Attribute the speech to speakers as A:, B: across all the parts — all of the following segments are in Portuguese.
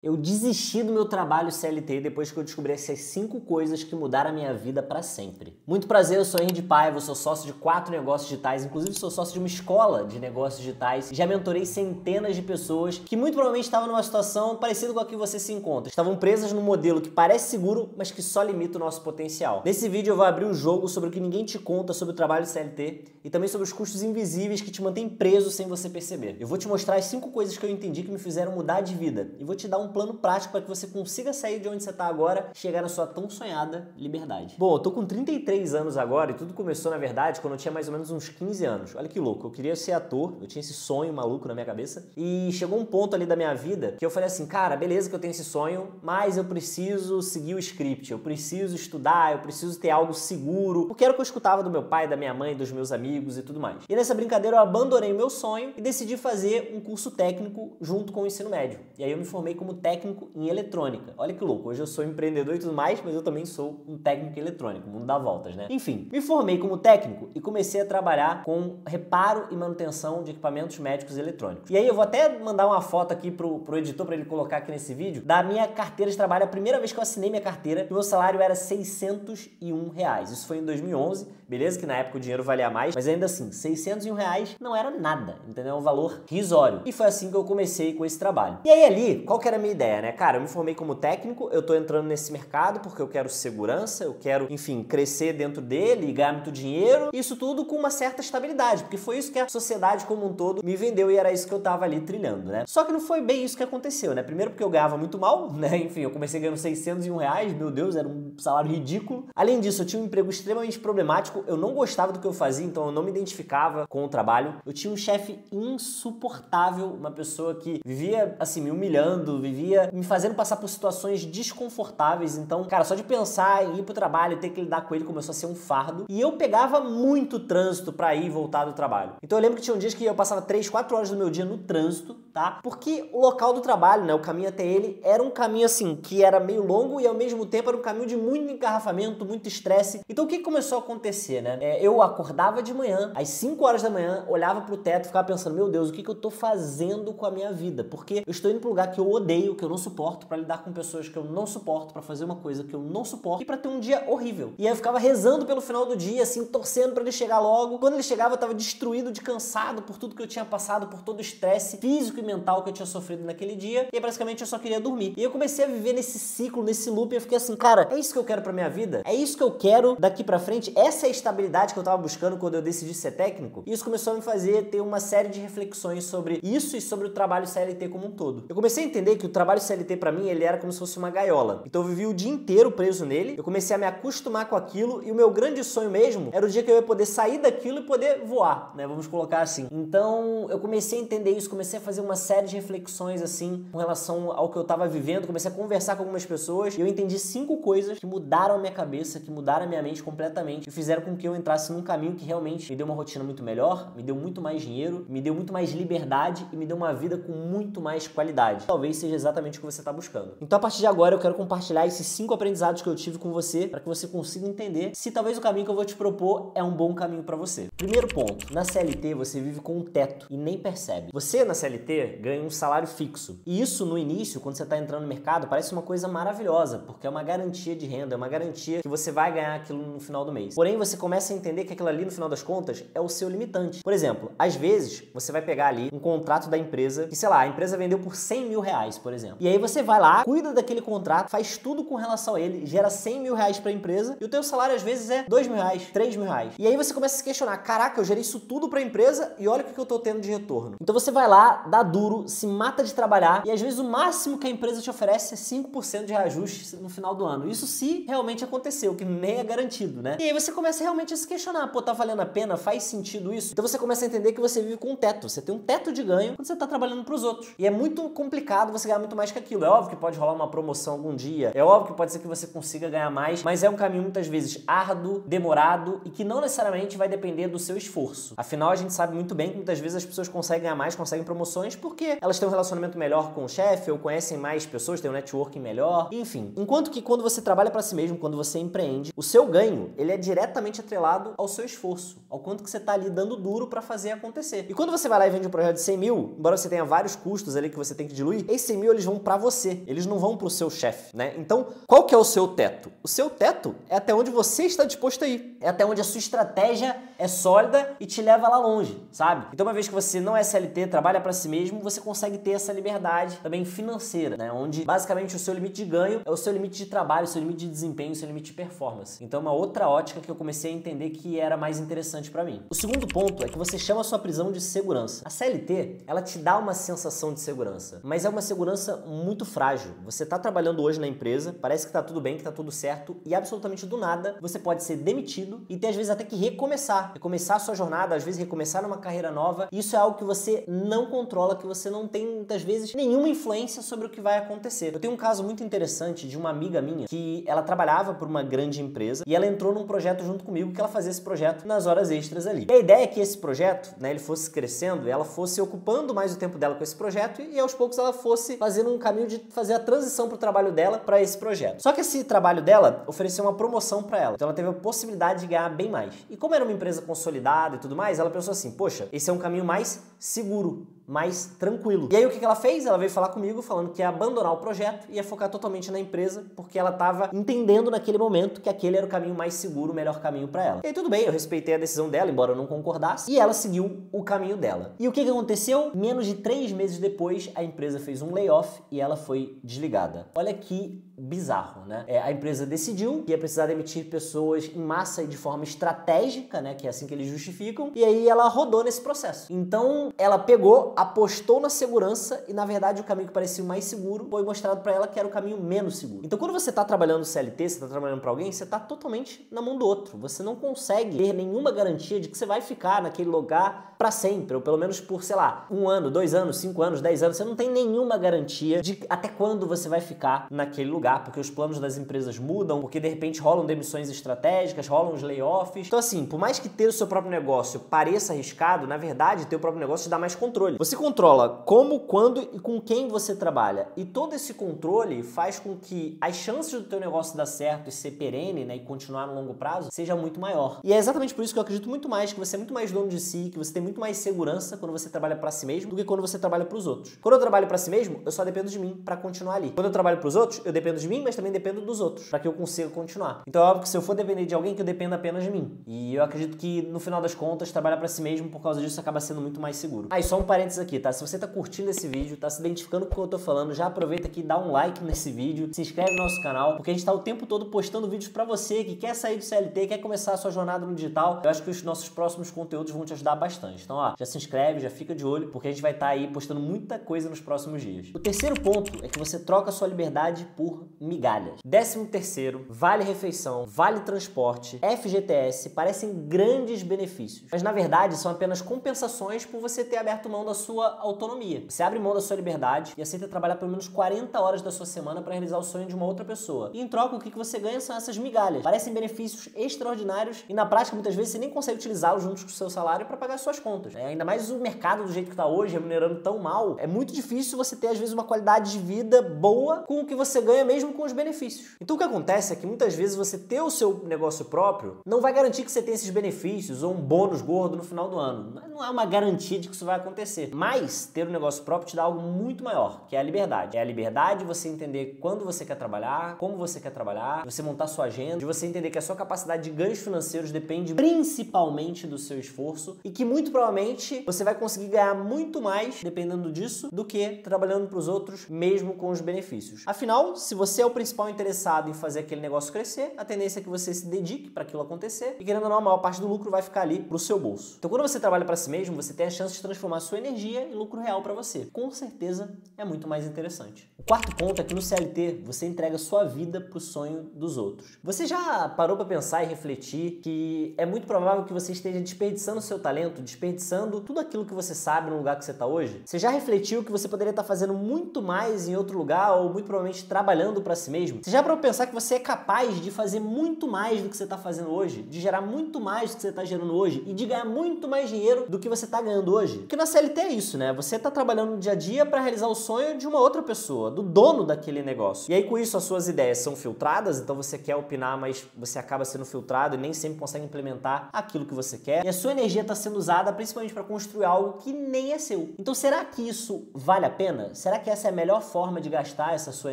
A: Eu desisti do meu trabalho CLT depois que eu descobri essas 5 coisas que mudaram a minha vida para sempre. Muito prazer, eu sou Henry Paiva, eu sou sócio de 4 negócios digitais, inclusive sou sócio de uma escola de negócios digitais. Já mentorei centenas de pessoas que muito provavelmente estavam numa situação parecida com a que você se encontra. Estavam presas num modelo que parece seguro, mas que só limita o nosso potencial. Nesse vídeo eu vou abrir o jogo sobre o que ninguém te conta sobre o trabalho CLT e também sobre os custos invisíveis que te mantêm preso sem você perceber. Eu vou te mostrar as 5 coisas que eu entendi que me fizeram mudar de vida e vou te dar um plano prático para que você consiga sair de onde você está agora e chegar na sua tão sonhada liberdade. Bom, eu tô com 33 anos agora e tudo começou, na verdade, quando eu tinha mais ou menos uns 15 anos. Olha que louco, eu queria ser ator, eu tinha esse sonho maluco na minha cabeça e chegou um ponto ali da minha vida que eu falei assim, cara, beleza que eu tenho esse sonho, mas eu preciso seguir o script, eu preciso estudar, eu preciso ter algo seguro, porque era o que eu escutava do meu pai, da minha mãe, dos meus amigos e tudo mais. E nessa brincadeira eu abandonei o meu sonho e decidi fazer um curso técnico junto com o ensino médio. E aí eu me formei como técnico em eletrônica. Olha que louco, hoje eu sou empreendedor e tudo mais, mas eu também sou um técnico em eletrônica, o mundo dá voltas, né? Enfim, me formei como técnico e comecei a trabalhar com reparo e manutenção de equipamentos médicos e eletrônicos. E aí eu vou até mandar uma foto aqui pro editor para ele colocar aqui nesse vídeo da minha carteira de trabalho. A primeira vez que eu assinei minha carteira, meu salário era R$601. Isso foi em 2011, beleza? Que na época o dinheiro valia mais, mas ainda assim, R$601 não era nada, entendeu? É um valor risório. E foi assim que eu comecei com esse trabalho. E aí ali, qual que era a minha ideia, né? Cara, eu me formei como técnico, eu tô entrando nesse mercado porque eu quero segurança, eu quero, enfim, crescer dentro dele e ganhar muito dinheiro. Isso tudo com uma certa estabilidade, porque foi isso que a sociedade como um todo me vendeu e era isso que eu tava ali trilhando, né? Só que não foi bem isso que aconteceu, né? Primeiro porque eu ganhava muito mal, né? Enfim, eu comecei ganhando R$601, meu Deus, era um salário ridículo. Além disso, eu tinha um emprego extremamente problemático, eu não gostava do que eu fazia, então eu não me identificava com o trabalho. Eu tinha um chefe insuportável, uma pessoa que vivia, assim, me humilhando, vivia me fazendo passar por situações desconfortáveis. Então, cara, só de pensar em ir pro trabalho e ter que lidar com ele começou a ser um fardo. E eu pegava muito trânsito pra ir e voltar do trabalho. Então eu lembro que tinha dias que eu passava 3, 4 horas do meu dia no trânsito, tá? Porque o local do trabalho, né, o caminho até ele, era um caminho assim, que era meio longo e ao mesmo tempo era um caminho de muito engarrafamento, muito estresse. Então o que começou a acontecer, né? Eu acordava de manhã, às 5 horas da manhã, olhava pro teto e ficava pensando, meu Deus, o que eu tô fazendo com a minha vida? Porque eu estou indo pro lugar que eu odeio, que eu não suporto, pra lidar com pessoas que eu não suporto, pra fazer uma coisa que eu não suporto e pra ter um dia horrível. E aí eu ficava rezando pelo final do dia, assim, torcendo pra ele chegar logo. Quando ele chegava, eu tava destruído, de cansado por tudo que eu tinha passado, por todo o estresse físico e mental que eu tinha sofrido naquele dia. E aí, basicamente, eu só queria dormir. E eu comecei a viver nesse ciclo, nesse loop, e eu fiquei assim, cara, é isso que eu quero pra minha vida? É isso que eu quero daqui pra frente? Essa é a estabilidade que eu tava buscando quando eu decidi ser técnico? E isso começou a me fazer ter uma série de reflexões sobre isso e sobre o trabalho CLT como um todo. Eu comecei a entender que o trabalho CLT pra mim, ele era como se fosse uma gaiola. Então eu vivi o dia inteiro preso nele, eu comecei a me acostumar com aquilo e o meu grande sonho mesmo era o dia que eu ia poder sair daquilo e poder voar, né? Vamos colocar assim. Então eu comecei a entender isso, comecei a fazer uma série de reflexões assim com relação ao que eu tava vivendo, comecei a conversar com algumas pessoas e eu entendi 5 coisas que mudaram a minha cabeça, que mudaram a minha mente completamente e fizeram com que eu entrasse num caminho que realmente me deu uma rotina muito melhor, me deu muito mais dinheiro, me deu muito mais liberdade e me deu uma vida com muito mais qualidade. Talvez seja exatamente o que você está buscando. Então a partir de agora eu quero compartilhar esses 5 aprendizados que eu tive com você para que você consiga entender se talvez o caminho que eu vou te propor é um bom caminho para você. Primeiro ponto, na CLT você vive com um teto e nem percebe. Você na CLT ganha um salário fixo e isso no início, quando você está entrando no mercado, parece uma coisa maravilhosa, porque é uma garantia de renda, é uma garantia que você vai ganhar aquilo no final do mês. Porém, você começa a entender que aquilo ali no final das contas é o seu limitante. Por exemplo, às vezes você vai pegar ali um contrato da empresa que, sei lá, a empresa vendeu por R$100 mil, por exemplo. E aí você vai lá, cuida daquele contrato, faz tudo com relação a ele, gera R$100 mil para a empresa e o teu salário às vezes é R$2 mil, R$3 mil. E aí você começa a se questionar, caraca, eu gerei isso tudo para a empresa e olha o que eu tô tendo de retorno. Então você vai lá, dá duro, se mata de trabalhar e às vezes o máximo que a empresa te oferece é 5% de reajuste no final do ano. Isso se realmente aconteceu, que nem é garantido, né? E aí você começa realmente a se questionar, pô, tá valendo a pena? Faz sentido isso? Então você começa a entender que você vive com um teto, você tem um teto de ganho quando você tá trabalhando pros outros. E é muito complicado você ganhar muito mais que aquilo. É óbvio que pode rolar uma promoção algum dia, é óbvio que pode ser que você consiga ganhar mais, mas é um caminho muitas vezes árduo, demorado e que não necessariamente vai depender do seu esforço. Afinal, a gente sabe muito bem que muitas vezes as pessoas conseguem ganhar mais, conseguem promoções porque elas têm um relacionamento melhor com o chefe ou conhecem mais pessoas, têm um networking melhor, enfim. Enquanto que quando você trabalha para si mesmo, quando você empreende, o seu ganho, ele é diretamente atrelado ao seu esforço, ao quanto que você tá ali dando duro para fazer acontecer. E quando você vai lá e vende um projeto de 100 mil, embora você tenha vários custos ali que você tem que diluir, esse 100 mil desafio eles vão para você, eles não vão para o seu chefe, né? Então, qual que é o seu teto? O seu teto é até onde você está disposto a ir, é até onde a sua estratégia é sólida e te leva lá longe, sabe? Então, uma vez que você não é CLT, trabalha para si mesmo, você consegue ter essa liberdade também financeira, né? Onde basicamente o seu limite de ganho é o seu limite de trabalho, o seu limite de desempenho, o seu limite de performance. Então, é uma outra ótica que eu comecei a entender que era mais interessante para mim. O segundo ponto é que você chama a sua prisão de segurança. A CLT, ela te dá uma sensação de segurança, mas é uma segurança muito frágil. Você tá trabalhando hoje na empresa, parece que tá tudo bem, que tá tudo certo e absolutamente do nada você pode ser demitido e ter às vezes até que recomeçar a sua jornada, às vezes recomeçar numa carreira nova. Isso é algo que você não controla, que você não tem muitas vezes nenhuma influência sobre o que vai acontecer. Eu tenho um caso muito interessante de uma amiga minha que ela trabalhava por uma grande empresa e ela entrou num projeto junto comigo que ela fazia esse projeto nas horas extras ali. E a ideia é que esse projeto, né, ele fosse crescendo e ela fosse ocupando mais o tempo dela com esse projeto e aos poucos ela fosse fazendo um caminho de fazer a transição pro trabalho dela para esse projeto. Só que esse trabalho dela ofereceu uma promoção para ela. Então ela teve a possibilidade de ganhar bem mais. E como era uma empresa consolidada e tudo mais, ela pensou assim, poxa, esse é um caminho mais seguro, mais tranquilo. E aí o que ela fez? Ela veio falar comigo falando que ia abandonar o projeto e ia focar totalmente na empresa, porque ela estava entendendo naquele momento que aquele era o caminho mais seguro, o melhor caminho para ela. E aí tudo bem, eu respeitei a decisão dela, embora eu não concordasse, e ela seguiu o caminho dela. E o que aconteceu? Menos de 3 meses depois, a empresa fez um layoff e ela foi desligada. Olha que bizarro, né? A empresa decidiu que ia precisar demitir pessoas em massa e de forma estratégica, né? Que é assim que eles justificam, e aí ela rodou nesse processo. Então, ela pegou, apostou na segurança e, na verdade, o caminho que parecia o mais seguro foi mostrado para ela que era o caminho menos seguro. Então, quando você tá trabalhando CLT, você tá trabalhando para alguém, você tá totalmente na mão do outro. Você não consegue ter nenhuma garantia de que você vai ficar naquele lugar para sempre, ou pelo menos por, sei lá, 1 ano, 2 anos, 5 anos, 10 anos. Você não tem nenhuma garantia de até quando você vai ficar naquele lugar, porque os planos das empresas mudam, porque de repente rolam demissões estratégicas, rolam os layoffs. Então, assim, por mais que ter o seu próprio negócio pareça arriscado, na verdade, ter o próprio negócio te dá mais controle. Você controla como, quando e com quem você trabalha. E todo esse controle faz com que as chances do teu negócio dar certo e ser perene, né, e continuar no longo prazo, seja muito maior. E é exatamente por isso que eu acredito muito mais que você é muito mais dono de si, que você tem muito mais segurança quando você trabalha para si mesmo do que quando você trabalha para os outros. Quando eu trabalho para si mesmo, eu só dependo de mim para continuar ali. Quando eu trabalho para os outros, eu dependo de mim, mas também dependo dos outros, para que eu consiga continuar. Então é óbvio que se eu for depender de alguém, que eu dependa apenas de mim. E eu acredito que no final das contas, trabalhar para si mesmo, por causa disso, acaba sendo muito mais seguro. E só um parênteses aqui, tá? Se você tá curtindo esse vídeo, tá se identificando com o que eu tô falando, já aproveita aqui, dá um like nesse vídeo, se inscreve no nosso canal, porque a gente tá o tempo todo postando vídeos para você que quer sair do CLT, quer começar a sua jornada no digital. Eu acho que os nossos próximos conteúdos vão te ajudar bastante. Então, ó, já se inscreve, já fica de olho, porque a gente vai estar aí postando muita coisa nos próximos dias. O terceiro ponto é que você troca a sua liberdade por migalhas. 13º, vale refeição, vale transporte, FGTS, parecem grandes benefícios, mas na verdade são apenas compensações por você ter aberto mão da sua autonomia. Você abre mão da sua liberdade e aceita trabalhar pelo menos 40 horas da sua semana para realizar o sonho de uma outra pessoa. E em troca, o que você ganha são essas migalhas. Parecem benefícios extraordinários e na prática muitas vezes você nem consegue utilizá-los juntos com o seu salário para pagar suas contas. Ainda mais o mercado do jeito que está hoje, remunerando tão mal, é muito difícil você ter às vezes uma qualidade de vida boa com o que você ganha mesmo com os benefícios. Então o que acontece é que muitas vezes você ter o seu negócio próprio não vai garantir que você tenha esses benefícios ou um bônus gordo no final do ano. Não é uma garantia de que isso vai acontecer. Mas ter um negócio próprio te dá algo muito maior, que é a liberdade. É a liberdade de você entender quando você quer trabalhar, como você quer trabalhar, de você montar sua agenda, de você entender que a sua capacidade de ganhos financeiros depende principalmente do seu esforço e que muito provavelmente você vai conseguir ganhar muito mais dependendo disso do que trabalhando para os outros, mesmo com os benefícios. Afinal, se você é o principal interessado em fazer aquele negócio crescer, a tendência é que você se dedique para aquilo acontecer e, querendo ou não, a maior parte do lucro vai ficar ali pro seu bolso. Então, quando você trabalha para si mesmo, você tem a chance de transformar a sua energia em lucro real para você. Com certeza, é muito mais interessante. O quarto ponto é que no CLT, você entrega sua vida pro sonho dos outros. Você já parou para pensar e refletir que é muito provável que você esteja desperdiçando seu talento, desperdiçando tudo aquilo que você sabe no lugar que você está hoje? Você já refletiu que você poderia estar fazendo muito mais em outro lugar ou muito provavelmente trabalhando para si mesmo? Você já parou para pensar que você é capaz de fazer muito mais do que você está fazendo hoje, de gerar muito mais do que você está gerando hoje e de ganhar muito mais dinheiro do que você está ganhando hoje? Porque na CLT isso, né? Você tá trabalhando no dia a dia para realizar o sonho de uma outra pessoa, do dono daquele negócio. E aí com isso as suas ideias são filtradas, então você quer opinar, mas você acaba sendo filtrado e nem sempre consegue implementar aquilo que você quer. E a sua energia está sendo usada principalmente para construir algo que nem é seu. Então será que isso vale a pena? Será que essa é a melhor forma de gastar essa sua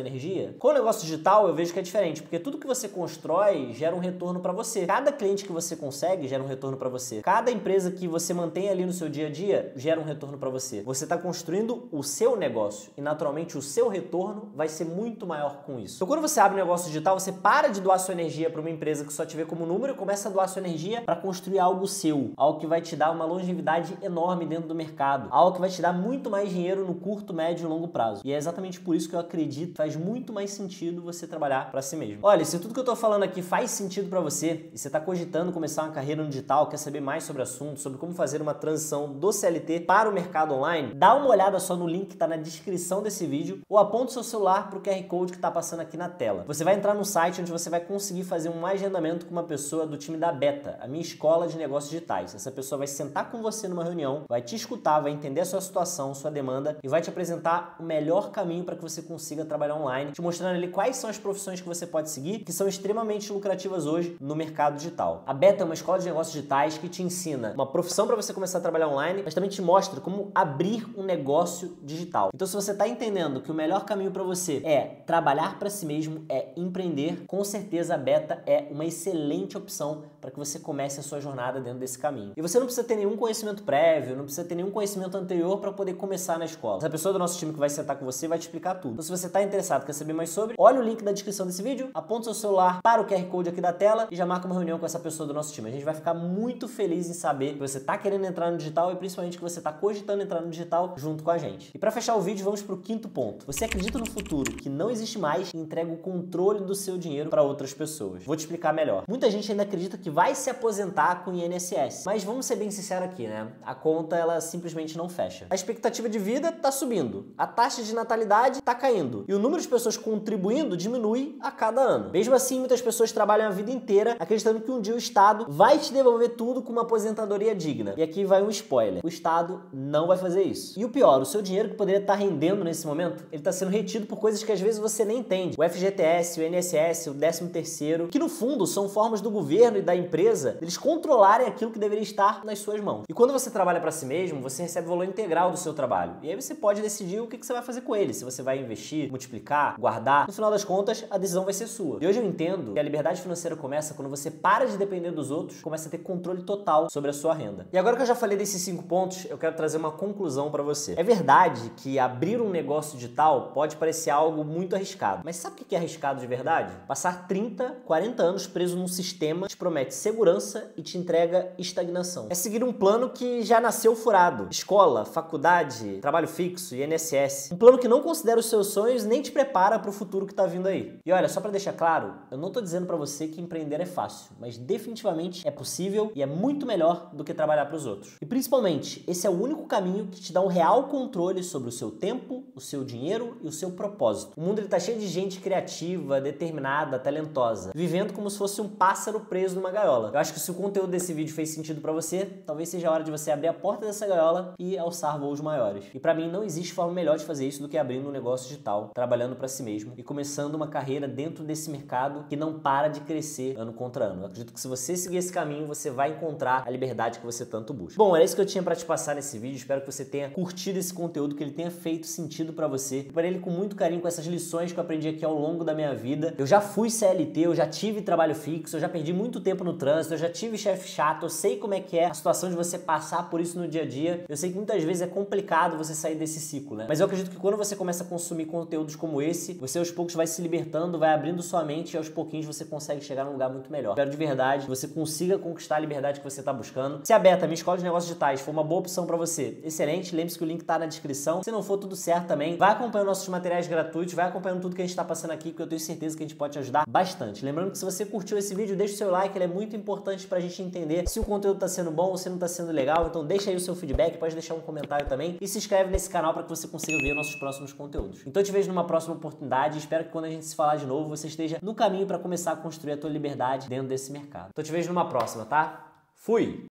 A: energia? Com o negócio digital eu vejo que é diferente, porque tudo que você constrói gera um retorno para você. Cada cliente que você consegue gera um retorno para você. Cada empresa que você mantém ali no seu dia a dia gera um retorno para você. Você está construindo o seu negócio e naturalmente o seu retorno vai ser muito maior com isso. Então quando você abre um negócio digital, você para de doar sua energia para uma empresa que só te vê como número e começa a doar sua energia para construir algo seu, algo que vai te dar uma longevidade enorme dentro do mercado, algo que vai te dar muito mais dinheiro no curto, médio e longo prazo. E é exatamente por isso que eu acredito que faz muito mais sentido você trabalhar para si mesmo. Olha, se tudo que eu tô falando aqui faz sentido para você e você tá cogitando começar uma carreira no digital, quer saber mais sobre o assunto, sobre como fazer uma transição do CLT para o mercado online, dá uma olhada só no link que tá na descrição desse vídeo ou aponta o seu celular pro QR Code que tá passando aqui na tela. Você vai entrar no site onde você vai conseguir fazer um agendamento com uma pessoa do time da Beta, a minha escola de negócios digitais. Essa pessoa vai sentar com você numa reunião, vai te escutar, vai entender a sua situação, sua demanda e vai te apresentar o melhor caminho para que você consiga trabalhar online, te mostrando ali quais são as profissões que você pode seguir, que são extremamente lucrativas hoje no mercado digital. A Beta é uma escola de negócios digitais que te ensina uma profissão para você começar a trabalhar online, mas também te mostra como abrir um negócio digital. Então, se você está entendendo que o melhor caminho para você é trabalhar para si mesmo, é empreender, com certeza a Beta é uma excelente opção para que você comece a sua jornada dentro desse caminho. E você não precisa ter nenhum conhecimento prévio, não precisa ter nenhum conhecimento anterior para poder começar na escola. Essa pessoa do nosso time que vai sentar com você vai te explicar tudo. Então, se você está interessado, quer saber mais sobre, olha o link na descrição desse vídeo, aponta seu celular para o QR Code aqui da tela e já marca uma reunião com essa pessoa do nosso time. A gente vai ficar muito feliz em saber que você está querendo entrar no digital e principalmente que você está cogitando entrar no digital junto com a gente. E para fechar o vídeo, vamos para o quinto ponto. Você acredita no futuro que não existe mais e entrega o controle do seu dinheiro para outras pessoas. Vou te explicar melhor. Muita gente ainda acredita que vai se aposentar com INSS, mas vamos ser bem sinceros aqui, né? A conta, ela simplesmente não fecha. A expectativa de vida está subindo, a taxa de natalidade está caindo e o número de pessoas contribuindo diminui a cada ano. Mesmo assim, muitas pessoas trabalham a vida inteira acreditando que um dia o Estado vai te devolver tudo com uma aposentadoria digna. E aqui vai um spoiler. O Estado não vai fazer isso. E o pior, o seu dinheiro que poderia estar rendendo nesse momento, ele está sendo retido por coisas que às vezes você nem entende. O FGTS, o INSS, o 13º, que no fundo são formas do governo e da empresa eles controlarem aquilo que deveria estar nas suas mãos. E quando você trabalha para si mesmo, você recebe o valor integral do seu trabalho. E aí você pode decidir o que você vai fazer com ele. Se você vai investir, multiplicar, guardar. No final das contas, a decisão vai ser sua. E hoje eu entendo que a liberdade financeira começa quando você para de depender dos outros, começa a ter controle total sobre a sua renda. E agora que eu já falei desses 5 pontos, eu quero trazer uma conclusão para você. É verdade que abrir um negócio digital pode parecer algo muito arriscado. Mas sabe o que é arriscado de verdade? Passar 30, 40 anos preso num sistema te promete segurança e te entrega estagnação. É seguir um plano que já nasceu furado. Escola, faculdade, trabalho fixo, INSS. Um plano que não considera os seus sonhos nem te prepara para o futuro que está vindo aí. E olha, só para deixar claro, eu não tô dizendo para você que empreender é fácil, mas definitivamente é possível e é muito melhor do que trabalhar para os outros. E principalmente, esse é o único caminho que te dá um real controle sobre o seu tempo, o seu dinheiro e o seu propósito. O mundo ele tá cheio de gente criativa, determinada, talentosa, vivendo como se fosse um pássaro preso numa gaiola. Eu acho que se o conteúdo desse vídeo fez sentido para você, talvez seja a hora de você abrir a porta dessa gaiola e alçar voos maiores. E para mim não existe forma melhor de fazer isso do que abrindo um negócio digital, trabalhando para si mesmo e começando uma carreira dentro desse mercado que não para de crescer ano contra ano. Eu acredito que se você seguir esse caminho, você vai encontrar a liberdade que você tanto busca. Bom, era isso que eu tinha para te passar nesse vídeo. Espero que você tenha curtido esse conteúdo, que ele tenha feito sentido para você. Preparei ele com muito carinho, com essas lições que eu aprendi aqui ao longo da minha vida. Eu já fui CLT, eu já tive trabalho fixo, eu já perdi muito tempo no trânsito, eu já tive chefe chato, eu sei como é que é a situação de você passar por isso no dia a dia. Eu sei que muitas vezes é complicado você sair desse ciclo, né? Mas eu acredito que quando você começa a consumir conteúdos como esse, você aos poucos vai se libertando, vai abrindo sua mente e aos pouquinhos você consegue chegar num lugar muito melhor. Espero de verdade que você consiga conquistar a liberdade que você está buscando. Se a Beta, minha escola de negócios digitais, for uma boa opção para você, excelente. Lembre-se que o link tá na descrição. Se não for tudo certo também, vai acompanhando nossos materiais gratuitos, vai acompanhando tudo que a gente está passando aqui, que eu tenho certeza que a gente pode te ajudar bastante. Lembrando que se você curtiu esse vídeo, deixa o seu like, ele é muito importante pra gente entender se o conteúdo está sendo bom ou se não está sendo legal. Então deixa aí o seu feedback, pode deixar um comentário também e se inscreve nesse canal para que você consiga ver nossos próximos conteúdos. Então eu te vejo numa próxima oportunidade. Espero que quando a gente se falar de novo, você esteja no caminho para começar a construir a tua liberdade dentro desse mercado. Então eu te vejo numa próxima, tá? Fui!